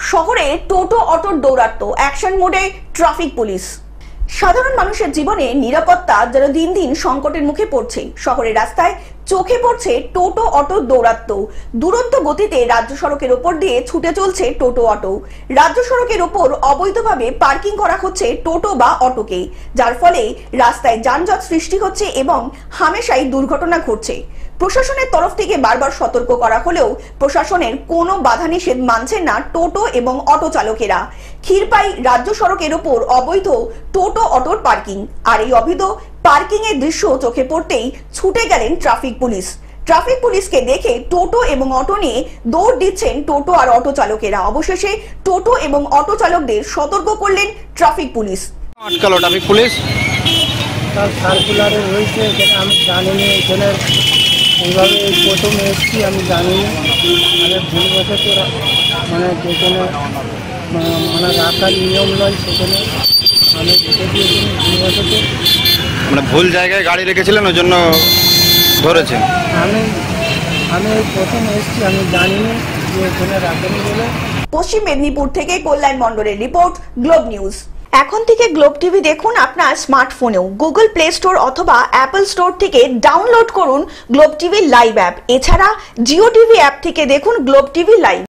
শহরে টোটো অটোর দৌরাত্ম্য, অ্যাকশন মোডে ট্রাফিক পুলিশ। সাধারণ মানুষের জীবনে নিরাপত্তা যেন দিন দিন সংকটের মুখে পড়ছে। শহরের রাস্তায় চোখে পড়ছে টোটো অটোর দৌরাত্ম্য। দুরন্ত গতিতে রাজ্য সড়কের ওপর দিয়ে ছুটে চলছে টোটো অটো। রাজ্য সড়কের ওপর অবৈধভাবে পার্কিং করা হচ্ছে টোটো বা অটোকে, যার ফলে রাস্তায় যানজট সৃষ্টি হচ্ছে এবং হামেশাই দুর্ঘটনা ঘটছে। প্রশাসনের তরফ থেকে বারবার সতর্ক করা হলেও প্রশাসনের কোনো বাধা নিষেধ মানছেন না টোটো এবং অটো চালকেরা। ক্ষীরপাই রাজ্য সড়কের ওপর অবৈধ টোটো অটোর পার্কিং, আর এই অবৈধ পার্কিং এর দৃশ্য চোখে পড়তেই ছুটে গেলেন ট্রাফিক পুলিশ। ট্রাফিক পুলিশকে দেখে টোটো এবং অটো নিয়ে দৌড় দিচ্ছেন টোটো আর অটো চালকেরা। অবশেষে টোটো এবং অটো চালকদের সতর্ক করলেন ট্রাফিক পুলিশ। আটকালো ট্রাফিক পুলিশ তার সার্কুলারে রয়েছে, যেটা আমি জানিনি। এখানে এইভাবে প্রথম এসেছি, আমি জানিনি। মানে ভুল বসে মানে যেখানে মানে রাখার নিয়ম নয় সেখানে আমি ঢুকে দিয়েছি ভুল বসে। মানে ভুল জায়গায় গাড়ি রেখেছিলেন, ওই জন্য ধরেছেন। আমি প্রথম এসেছি, আমি জানিনি যে এখানে রাখেনি বলে। পশ্চিম মেদিনীপুর থেকে কল্যাণ মণ্ডলের রিপোর্ট, গ্লোব নিউজ। এখন থেকে গ্লোব টিভি দেখুন আপনার স্মার্টফোনেও। গুগল প্লে স্টোর অথবা অ্যাপল স্টোর থেকে ডাউনলোড করুন গ্লোব টিভি লাইভ অ্যাপ। এছাড়া জিও টিভি অ্যাপ থেকে দেখুন গ্লোব টিভি লাইভ।